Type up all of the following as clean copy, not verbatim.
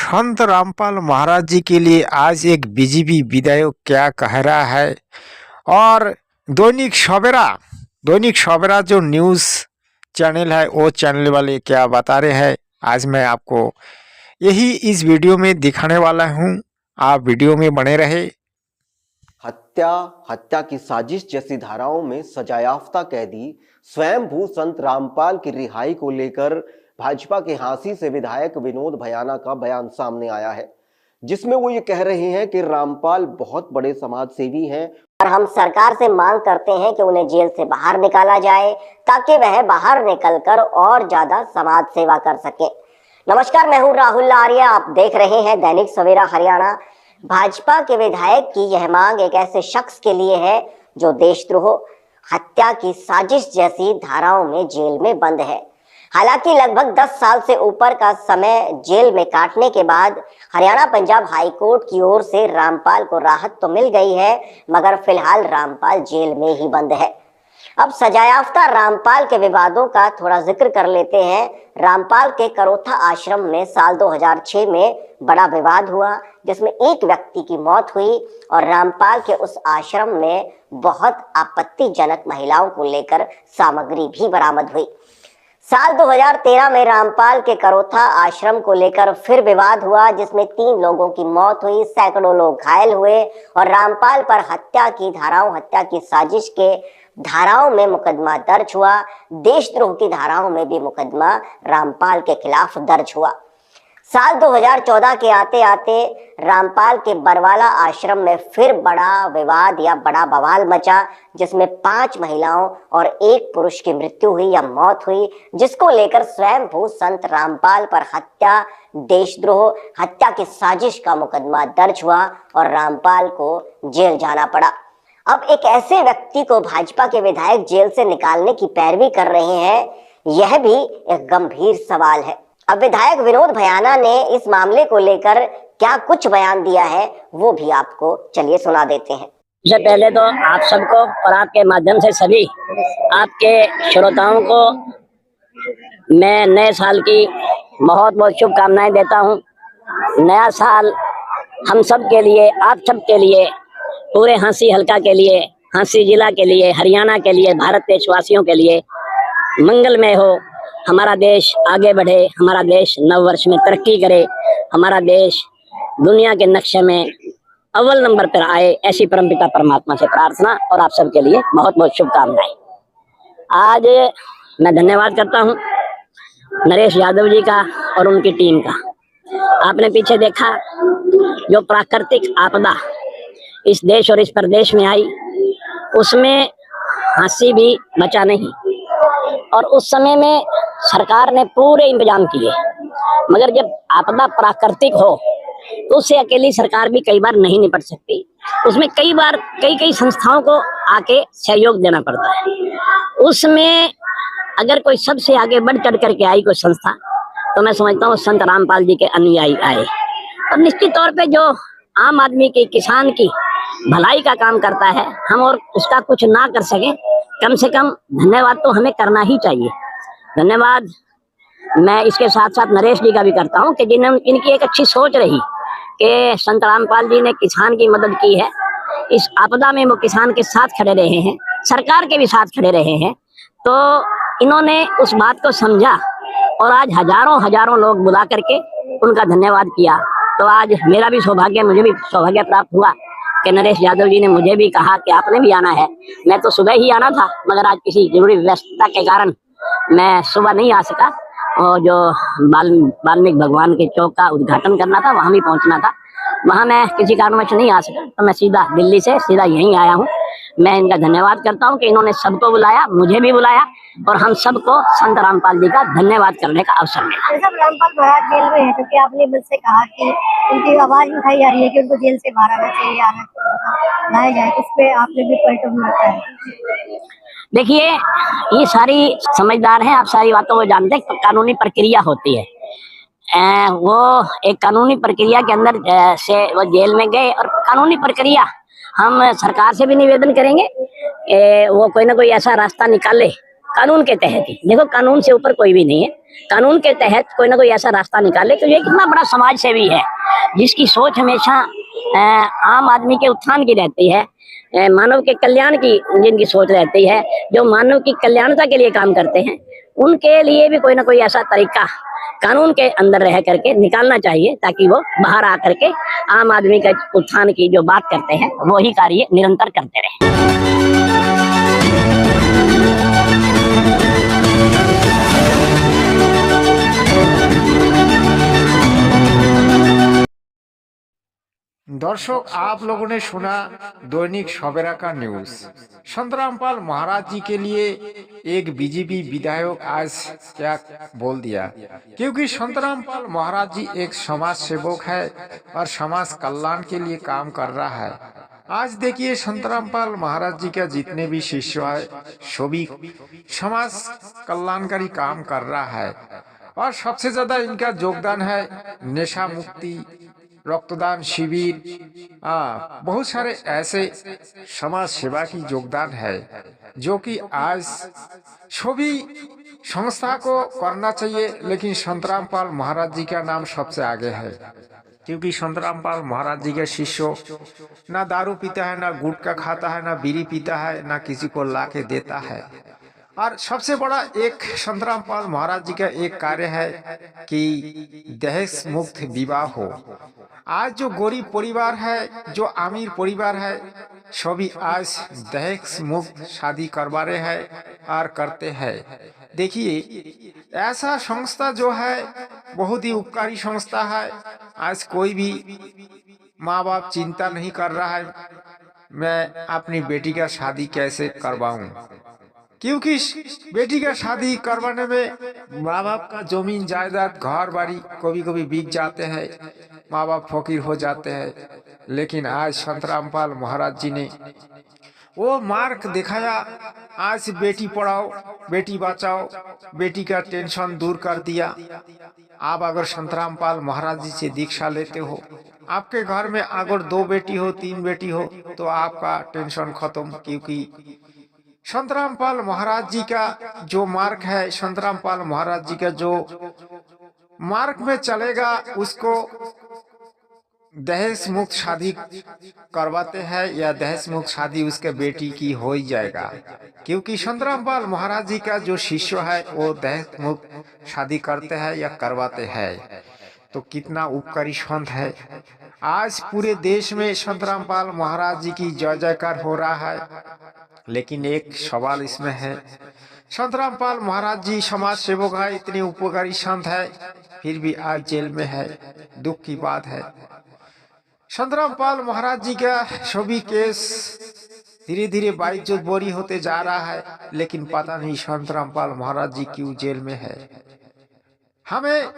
संत रामपाल महाराज जी के लिए आज एक बीजेपी विधायक क्या कह रहा है और दैनिक सवेरा जो न्यूज़ चैनल है वो चैनल वाले क्या बता रहे हैं, आज मैं आपको यही इस वीडियो में दिखाने वाला हूं। आप वीडियो में बने रहे। हत्या की साजिश जैसी धाराओं में सजायाफ्ता कैदी स्वयंभू संत रामपाल की रिहाई को लेकर भाजपा के हांसी से विधायक विनोद भयाना का बयान सामने आया है, जिसमें वो ये कह रहे हैं कि रामपाल बहुत बड़े समाज सेवी हैं और हम सरकार से मांग करते हैं कि उन्हें जेल से बाहर निकाला जाए ताकि वह बाहर निकलकर और ज्यादा समाज सेवा कर सके। नमस्कार, मैं हूं राहुल आर्या, आप देख रहे हैं दैनिक सवेरा हरियाणा। भाजपा के विधायक की यह मांग एक ऐसे शख्स के लिए है जो देशद्रोह, हत्या की साजिश जैसी धाराओं में जेल में बंद है। हालांकि लगभग 10 साल से ऊपर का समय जेल में काटने के बाद हरियाणा पंजाब हाई कोर्ट की ओर से रामपाल को राहत तो मिल गई है, मगर फिलहाल रामपाल जेल में ही बंद है। अब सजायाफ्ता रामपाल के विवादों का थोड़ा जिक्र कर लेते हैं। रामपाल के करोथा आश्रम में साल 2006 में बड़ा विवाद हुआ, जिसमें एक व्यक्ति की मौत हुई और रामपाल के उस आश्रम में बहुत आपत्तिजनक महिलाओं को लेकर सामग्री भी बरामद हुई। साल 2013 में रामपाल के करोथा आश्रम को लेकर फिर विवाद हुआ, जिसमें 3 लोगों की मौत हुई, सैकड़ों लोग घायल हुए और रामपाल पर हत्या की साजिश के धाराओं में मुकदमा दर्ज हुआ। देशद्रोह की धाराओं में भी मुकदमा रामपाल के खिलाफ दर्ज हुआ। साल 2014 के आते आते रामपाल के बरवाला आश्रम में फिर बड़ा विवाद या बड़ा बवाल मचा, जिसमें 5 महिलाओं और 1 पुरुष की मृत्यु हुई या मौत हुई, जिसको लेकर स्वयंभू संत रामपाल पर हत्या, देशद्रोह, हत्या की साजिश का मुकदमा दर्ज हुआ और रामपाल को जेल जाना पड़ा। अब एक ऐसे व्यक्ति को भाजपा के विधायक जेल से निकालने की पैरवी कर रहे हैं, यह भी एक गंभीर सवाल है। अब विधायक विनोद भयाना ने इस मामले को लेकर क्या कुछ बयान दिया है, वो भी आपको चलिए सुना देते हैं। सबसे पहले तो आप सबको और आपके माध्यम से सभी आपके श्रोताओं को मैं नए साल की बहुत बहुत शुभकामनाएं देता हूं। नया साल हम सब के लिए, आप सब के लिए, पूरे हांसी हल्का के लिए, हांसी जिला के लिए, हरियाणा के लिए, भारत देशवासियों के लिए मंगलमय हो। हमारा देश आगे बढ़े, हमारा देश नव वर्ष में तरक्की करे, हमारा देश दुनिया के नक्शे में अव्वल नंबर पर आए, ऐसी परमपिता परमात्मा से प्रार्थना और आप सबके लिए बहुत बहुत शुभकामनाएं। आज मैं धन्यवाद करता हूं नरेश यादव जी का और उनकी टीम का। आपने पीछे देखा जो प्राकृतिक आपदा इस देश और इस प्रदेश में आई, उसमें हंसी भी बचा नहीं और उस समय में सरकार ने पूरे इंतजाम किए, मगर जब आपदा प्राकृतिक हो तो उससे अकेली सरकार भी कई बार नहीं निपट सकती। उसमें कई बार कई संस्थाओं को आके सहयोग देना पड़ता है। उसमें अगर कोई सबसे आगे बढ़ चढ़ करके आई कोई संस्था, तो मैं समझता हूँ संत रामपाल जी के अनुयायी आए। और निश्चित तौर पे जो आम आदमी की, किसान की भलाई का काम करता है, हम और उसका कुछ ना कर सके, कम से कम धन्यवाद तो हमें करना ही चाहिए। धन्यवाद मैं इसके साथ साथ नरेश जी का भी करता हूं कि जिन्होंने, इनकी एक अच्छी सोच रही कि संत रामपाल जी ने किसान की मदद की है। इस आपदा में वो किसान के साथ खड़े रहे हैं, सरकार के भी साथ खड़े रहे हैं, तो इन्होंने उस बात को समझा और आज हजारों लोग बुला करके उनका धन्यवाद किया। तो आज मेरा भी सौभाग्य, मुझे भी सौभाग्य प्राप्त हुआ कि नरेश यादव जी ने मुझे भी कहा कि आपने भी आना है। मैं तो सुबह ही आना था, मगर आज किसी जरूरी व्यस्तता के कारण मैं सुबह नहीं आ सका और जो वाल्मीकि भगवान के चौक का उद्घाटन करना था, वहां भी पहुंचना था, वहां मैं किसी कारणवश नहीं आ सका, तो मैं सीधा दिल्ली से सीधा यहीं आया हूं। मैं इनका धन्यवाद करता हूं कि इन्होंने सबको बुलाया, मुझे भी बुलाया और हम सबको संत रामपाल जी का धन्यवाद करने का अवसर मिला। रामपाल महाराज जेल में है, क्योंकि आपने मुझसे कहा कि उनकी आवाज उठाई जा रही है कि उनको जेल से बाहर आना चाहिए, लाया जाए, उस पर आपने भी पॉइंट ऑफ व्यू रखा है। देखिए, ये सारी समझदार हैं, आप सारी बातों को जानते हैं। कानूनी प्रक्रिया होती है, वो एक कानूनी प्रक्रिया के अंदर से वो जेल में गए और कानूनी प्रक्रिया हम सरकार से भी निवेदन करेंगे वो कोई ना कोई ऐसा रास्ता निकाले कानून के तहत ही। देखो कानून से ऊपर कोई भी नहीं है, कानून के तहत कोई ना कोई ऐसा रास्ता निकाले। तो ये कितना बड़ा समाज सेवी है जिसकी सोच हमेशा आम आदमी के उत्थान की रहती है, मानव के कल्याण की जिनकी सोच रहती है, जो मानव की कल्याणता के लिए काम करते हैं, उनके लिए भी कोई ना कोई ऐसा तरीका कानून के अंदर रह करके निकालना चाहिए, ताकि वो बाहर आकर के आम आदमी के उत्थान की जो बात करते हैं वही कार्य निरंतर करते रहे। दर्शक, आप लोगों ने सुना दैनिक सवेरा का न्यूज। संतरामपाल महाराज जी के लिए एक बीजेपी विधायक आज क्या बोल दिया, क्योंकि संतरामपाल महाराज जी एक समाज सेवक है और समाज कल्याण के लिए काम कर रहा है। आज देखिए संतरामपाल महाराज जी का जितने भी शिष्य है सभी समाज कल्याणकारी काम कर रहा है, और सबसे ज्यादा इनका योगदान है नशा मुक्ति, रक्तदान शिविर, बहुत सारे ऐसे समाज सेवा की योगदान है जो कि आज सभी संस्था को करना चाहिए। लेकिन संतरामपाल महाराज जी का नाम सबसे आगे है, क्योंकि संतरामपाल महाराज जी के शिष्य ना दारू पीता है, ना गुटखा खाता है, ना बीड़ी पीता है, ना किसी को ला के देता है। और सबसे बड़ा एक संतरामपाल महाराज जी का एक कार्य है कि दहेज मुक्त विवाह हो। आज जो गरीब परिवार है, जो अमीर परिवार है, सभी आज दहेज मुक्त शादी करवा रहे हैं और करते हैं। देखिए ऐसा संस्था जो है बहुत ही उपकारी संस्था है। आज कोई भी माँ बाप चिंता नहीं कर रहा है मैं अपनी बेटी का शादी कैसे करवाऊं, क्योंकि बेटी का शादी करवाने में माँ बाप का जमीन जायदाद घर बाड़ी कभी कभी बिक जाते हैं, माँ बाप फकीर हो जाते हैं। लेकिन आज संतरामपाल महाराज जी ने वो मार्ग दिखाया। आज बेटी पढ़ाओ, बेटी बचाओ, बेटी का टेंशन दूर कर दिया। आप अगर संतरामपाल महाराज जी से दीक्षा लेते हो, आपके घर में अगर 2 बेटी हो 3 बेटी हो तो आपका टेंशन खत्म, क्योंकि संतरामपाल महाराज जी का जो मार्ग है, संतरामपाल महाराज जी का जो मार्ग में चलेगा उसको दहेज मुक्त शादी करवाते हैं या दहेज मुक्त शादी उसके बेटी की हो ही जाएगा, क्योंकि संतरामपाल महाराज जी का जो शिष्य है वो दहेज मुक्त शादी करते हैं या करवाते हैं। तो कितना उपकारी संत है। आज पूरे देश में संतरामपाल महाराज जी की जय जयकार हो रहा है। लेकिन एक सवाल इसमें है, संतरामपाल महाराज जी समाज सेवक है, इतने उपकारी संत है, फिर भी आज जेल में है। दुख की बात है। संतरामपाल महाराज जी का सभी केस धीरे धीरे बाइज्जत बोरी होते जा रहा है, लेकिन पता नहीं संतरामपाल महाराज जी क्यों जेल में है। हमें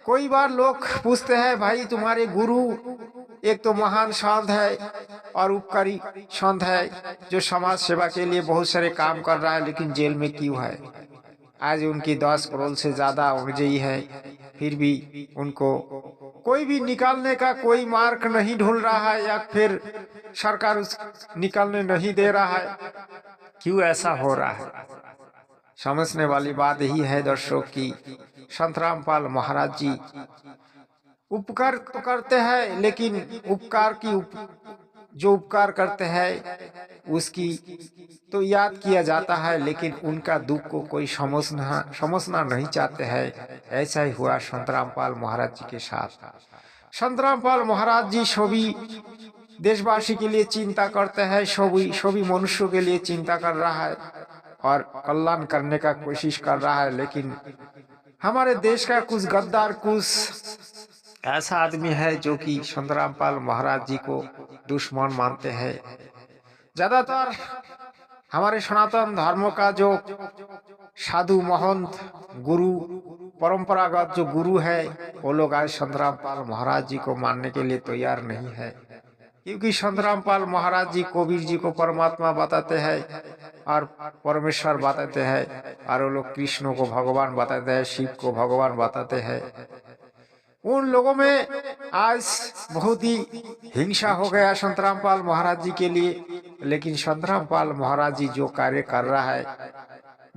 कोई बार लोग पूछते हैं, भाई तुम्हारे गुरु एक तो महान संत है और उपकारी संत है जो समाज सेवा के लिए बहुत सारे काम कर रहा है, लेकिन जेल में क्यों है। आज उनकी 10 करोड़ से ज्यादा अवजयी है, फिर भी उनको कोई भी निकालने का कोई मार्ग नहीं ढूंढ रहा है, या फिर सरकार उस निकालने नहीं दे रहा है। क्यों ऐसा हो रहा है? समझने वाली बात यही है दर्शकों की संतरामपाल महाराज जी उपकार तो करते हैं, लेकिन उपकार की जो उपकार करते हैं उसकी तो याद किया जाता है, लेकिन उनका दुख को कोई समझना नहीं चाहते हैं। ऐसा ही हुआ संतरामपाल महाराज जी के साथ। संतरामपाल महाराज जी सभी देशवासी के लिए चिंता करते हैं, सभी मनुष्यों के लिए चिंता कर रहा है और कल्याण करने का कोशिश कर रहा है। लेकिन हमारे देश का कुछ गद्दार, कुछ ऐसा आदमी है जो कि संतरामपाल महाराज जी को दुश्मन मानते हैं। ज्यादातर हमारे सनातन धर्म का जो साधु महंत गुरु परंपरागत जो गुरु है, वो लोग आज संतरामपाल महाराज जी को मानने के लिए तैयार नहीं है, क्योंकि संतरामपाल महाराज जी कबीर जी को परमात्मा बताते हैं और परमेश्वर बताते हैं, और वो लोग कृष्ण को भगवान बताते हैं, शिव को भगवान बताते हैं। उन लोगों में आज बहुत ही हिंसा हो गया संतरामपाल महाराज जी के लिए। लेकिन संतरामपाल महाराज जी जो कार्य कर रहा है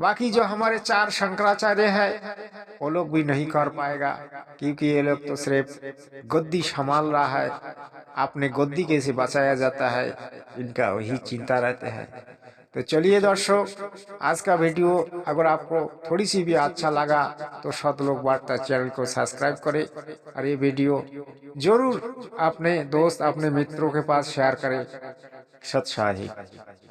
बाकी जो हमारे 4 शंकराचार्य है वो लोग भी नहीं कर पाएगा, क्योंकि ये लोग तो सिर्फ गद्दी संभाल रहा है। आपने गद्दी कैसे बचाया जाता है, इनका वही चिंता रहते हैं। तो चलिए दर्शक, आज का वीडियो अगर आपको थोड़ी सी भी अच्छा लगा तो 7 लोग वार्ता चैनल को सब्सक्राइब करें और ये वीडियो जरूर अपने दोस्त अपने मित्रों के पास शेयर करें। सत श्री अकाल।